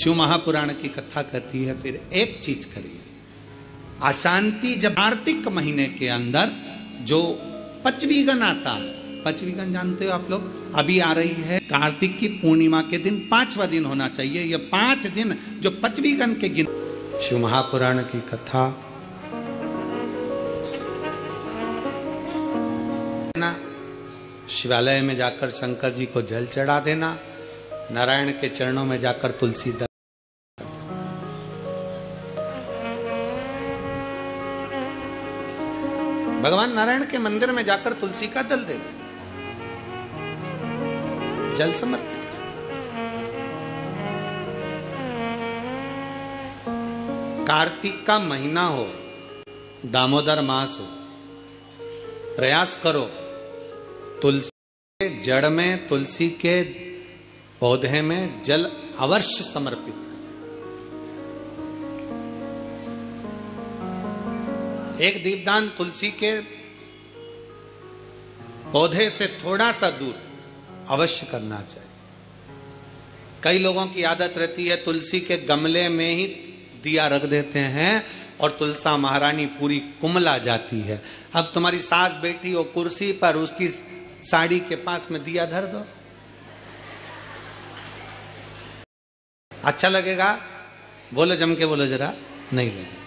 शिव महापुराण की कथा कहती है फिर एक चीज करिए, अशांति जब कार्तिक महीने के अंदर जो पचवीगन आता है, पचवीगन जानते हो आप लोग, अभी आ रही है कार्तिक की पूर्णिमा के दिन 5वां दिन होना चाहिए। ये 5 दिन जो पचवीगन के गिन, शिव महापुराण की कथा ना, शिवालय में जाकर शंकर जी को जल चढ़ा देना, नारायण के चरणों में जाकर तुलसी दल, भगवान नारायण के मंदिर में जाकर तुलसी का दल दे दे, जल समर्पित। कार्तिक का महीना हो, दामोदर मास हो, प्रयास करो तुलसी के जड़ में, तुलसी के पौधे में जल अवश्य समर्पित। एक दीपदान तुलसी के पौधे से थोड़ा सा दूर अवश्य करना चाहिए। कई लोगों की आदत रहती है तुलसी के गमले में ही दिया रख देते हैं और तुलसा महारानी पूरी कुमला जाती है। अब तुम्हारी सास बैठी हो कुर्सी पर, उसकी साड़ी के पास में दिया धर दो, अच्छा लगेगा? बोलो, जम के बोलो जरा। नहीं लगेगा।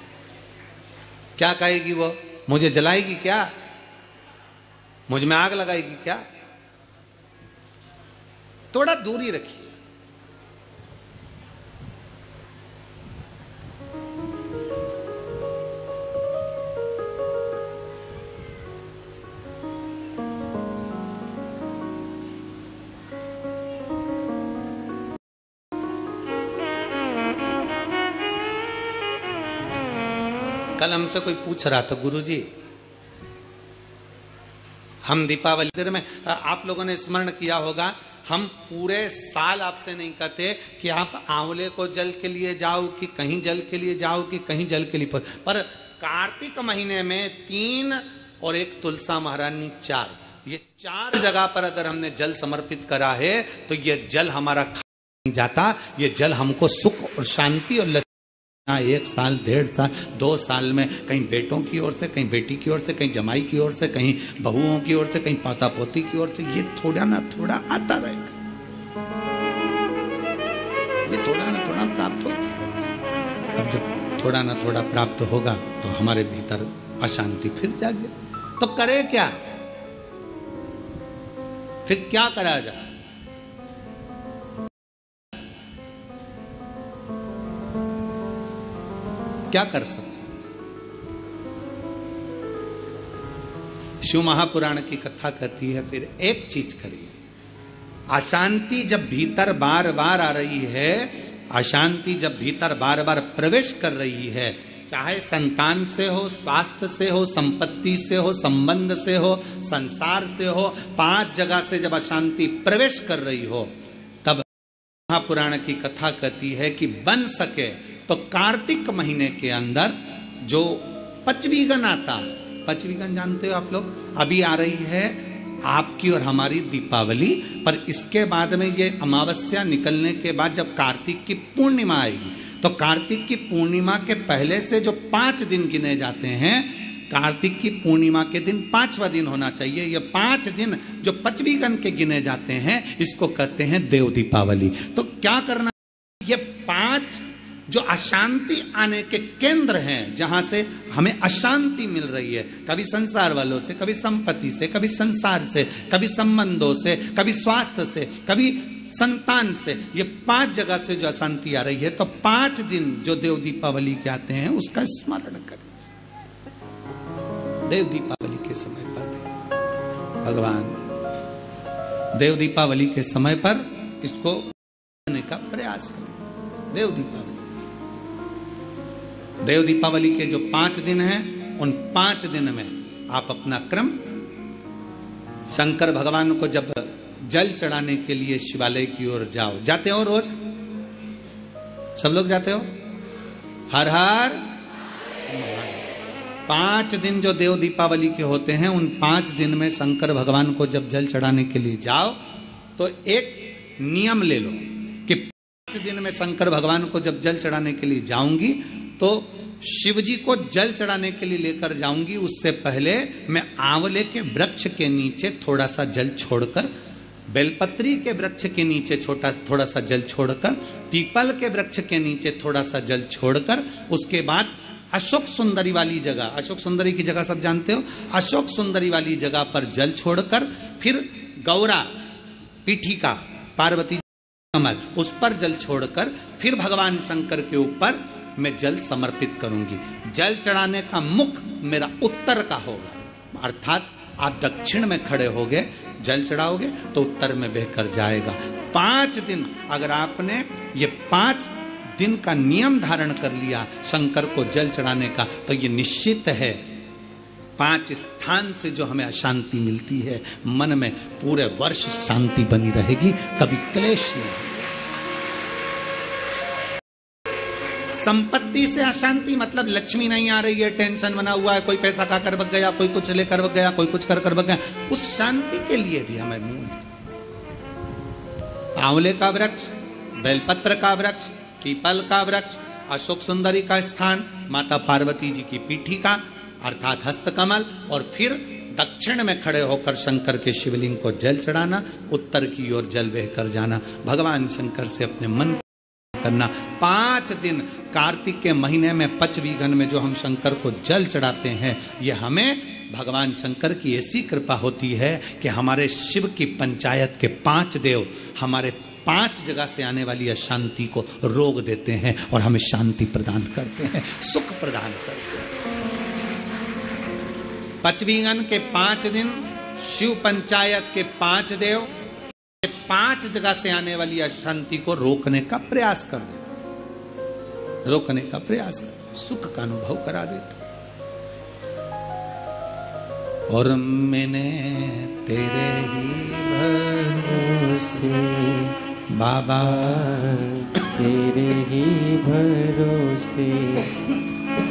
क्या कहेगी वो? मुझे जलाएगी क्या? मुझ में आग लगाएगी क्या? थोड़ा दूरी रखिए। कल हमसे कोई पूछ रहा था, गुरुजी हम दीपावली में, आप लोगों ने स्मरण किया होगा, हम पूरे साल आपसे नहीं कहते कि आप आंवले को जल के लिए जाओ कि कहीं जल के लिए जाओ कि कहीं जल के लिए, पर कार्तिक महीने में 3 और 1 तुलसा महारानी 4, ये 4 जगह पर अगर हमने जल समर्पित करा है तो ये जल हमारा नहीं जाता, ये जल हमको सुख और शांति और 1 साल, 1.5 साल, 2 साल में कहीं बेटों की ओर से, कहीं बेटी की ओर से, कहीं जमाई की ओर से, कहीं बहुओं की ओर से, कहीं पोता पोती की ओर से, ये थोड़ा ना थोड़ा आता रहेगा, ये थोड़ा ना थोड़ा प्राप्त होता रहेगा। अब जब थोड़ा ना थोड़ा प्राप्त होगा तो हमारे भीतर अशांति फिर जागे, तो करे क्या? फिर क्या करा जाए? क्या कर सकते? शिव महापुराण की कथा कहती है फिर एक चीज करिए, अशांति जब भीतर बार बार आ रही है, अशांति जब भीतर बार बार प्रवेश कर रही है, चाहे संतान से हो, स्वास्थ्य से हो, संपत्ति से हो, संबंध से हो, संसार से हो, 5 जगह से जब अशांति प्रवेश कर रही हो, तब महापुराण की कथा कहती है कि बन सके तो कार्तिक महीने के अंदर जो पचवीगन आता है, पचवीगन जानते हो आप लोग, अभी आ रही है आपकी और हमारी दीपावली, पर इसके बाद में ये अमावस्या निकलने के बाद जब कार्तिक की पूर्णिमा आएगी, तो कार्तिक की पूर्णिमा के पहले से जो 5 दिन गिने जाते हैं, कार्तिक की पूर्णिमा के दिन 5वां दिन होना चाहिए। ये 5 दिन जो पचवीगन के गिने जाते हैं, इसको कहते हैं देव दीपावली। तो क्या करना? ये 5 जो अशांति आने के केंद्र हैं, जहां से हमें अशांति मिल रही है, कभी संसार वालों से, कभी संपत्ति से, कभी संसार से, कभी संबंधों से, कभी स्वास्थ्य से, कभी संतान से, ये 5 जगह से जो अशांति आ रही है, तो 5 दिन जो देव दीपावली के आते हैं उसका स्मरण करें। देव दीपावली के समय पर भगवान देव दीपावली के समय पर इसको करने का प्रयास करें। देव दीपावली, देव दीपावली के जो 5 दिन हैं, उन 5 दिन में आप अपना क्रम, शंकर भगवान को जब जल चढ़ाने के लिए शिवालय की ओर जाओ, जाते हो रोज? सब लोग जाते हो? हर हर 5 दिन जो देव दीपावली के होते हैं, उन 5 दिन में शंकर भगवान को जब जल चढ़ाने के लिए जाओ तो एक नियम ले लो कि 5 दिन में शंकर भगवान को जब जल चढ़ाने के लिए जाऊंगी तो शिव जी को जल चढ़ाने के लिए लेकर जाऊंगी, उससे पहले मैं आंवले के वृक्ष के नीचे थोड़ा सा जल छोड़कर, बेलपत्री के वृक्ष के नीचे थोड़ा सा जल छोड़कर, पीपल के वृक्ष के नीचे थोड़ा सा जल छोड़कर, उसके बाद अशोक सुंदरी वाली जगह, अशोक सुंदरी की जगह सब जानते हो, अशोक सुंदरी वाली जगह पर जल छोड़कर फिर गौरा पीठिका पार्वती कमल उस पर जल छोड़कर फिर भगवान शंकर के ऊपर मैं जल समर्पित करूंगी। जल चढ़ाने का मुख मेरा उत्तर का होगा, अर्थात आप दक्षिण में खड़े होगे जल चढ़ाओगे तो उत्तर में बहकर जाएगा। 5 दिन अगर आपने ये 5 दिन का नियम धारण कर लिया शंकर को जल चढ़ाने का, तो ये निश्चित है 5 स्थान से जो हमें अशांति मिलती है, मन में पूरे वर्ष शांति बनी रहेगी, कभी क्लेश नहीं। संपत्ति से अशांति मतलब लक्ष्मी नहीं आ रही है, टेंशन बना हुआ है, कोई पैसा खाकर बग गया, कोई कुछ लेकर बग गया, कोई कुछ कर बग गया, उस शांति के लिए भी हमें आंवले का वृक्ष, बेलपत्र का वृक्ष, पीपल का वृक्ष, अशोक सुंदरी का स्थान, माता पार्वती जी की पीठिका अर्थात हस्तकमल, और फिर दक्षिण में खड़े होकर शंकर के शिवलिंग को जल चढ़ाना, उत्तर की ओर जल बहकर जाना, भगवान शंकर से अपने मन करना। 5 दिन कार्तिक के महीने में पचवीगन में जो हम शंकर को जल चढ़ाते हैं, ये हमें भगवान शंकर की ऐसी कृपा होती है कि हमारे शिव की पंचायत के 5 देव हमारे 5 जगह से आने वाली अशांति को रोक देते हैं और हमें शांति प्रदान करते हैं, सुख प्रदान करते हैं। पचवीगन के 5 दिन शिव पंचायत के 5 देव 5 जगह से आने वाली अशांति को रोकने का प्रयास कर देते, रोकने का प्रयास कर, सुख का अनुभव करा देते। और मैंने तेरे ही भरोसे बाबा, तेरे ही भरोसे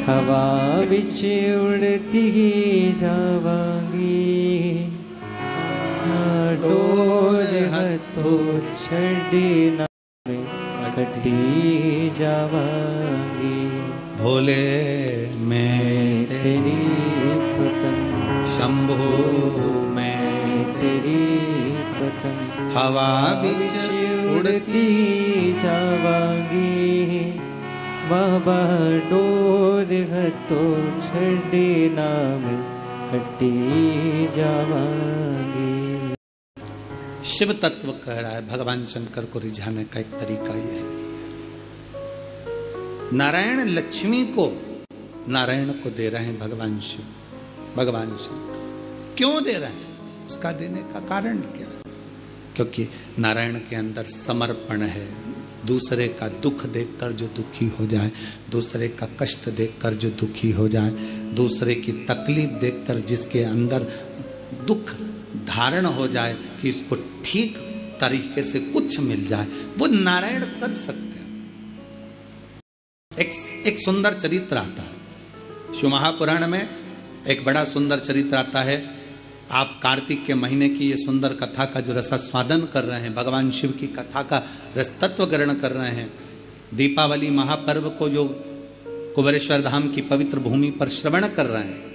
हवा बिच उड़ती जावांगी, डोर हथों छड़ी ना कटी जावांगी। भोले मैं तेरी पतंग, शंभो मैं तेरी पतंग, हवा बिच उड़ती जावांगी, बाबा डोर हथों छड़ी ना कटी जावांगी। शिव तत्व कह रहा है, भगवान शंकर को रिझाने का एक तरीका यह है। नारायण लक्ष्मी को नारायण को दे रहे हैं भगवान शिव, भगवान शंकर क्यों दे रहे हैं, उसका देने का कारण क्या है? क्योंकि नारायण के अंदर समर्पण है। दूसरे का दुख देखकर जो दुखी हो जाए, दूसरे का कष्ट देखकर जो दुखी हो जाए, दूसरे की तकलीफ देखकर जिसके अंदर दुख धारण हो जाए कि इसको ठीक तरीके से कुछ मिल जाए, वो नारायण कर सकते हैं। एक सुंदर चरित्र आता है शिव महापुराण में, एक बड़ा सुंदर चरित्र आता है। आप कार्तिक के महीने की ये सुंदर कथा का जो रसास्वादन कर रहे हैं, भगवान शिव की कथा का रसतत्व ग्रहण कर रहे हैं, दीपावली महापर्व को जो कुबेरेश्वर धाम की पवित्र भूमि पर श्रवण कर रहे हैं,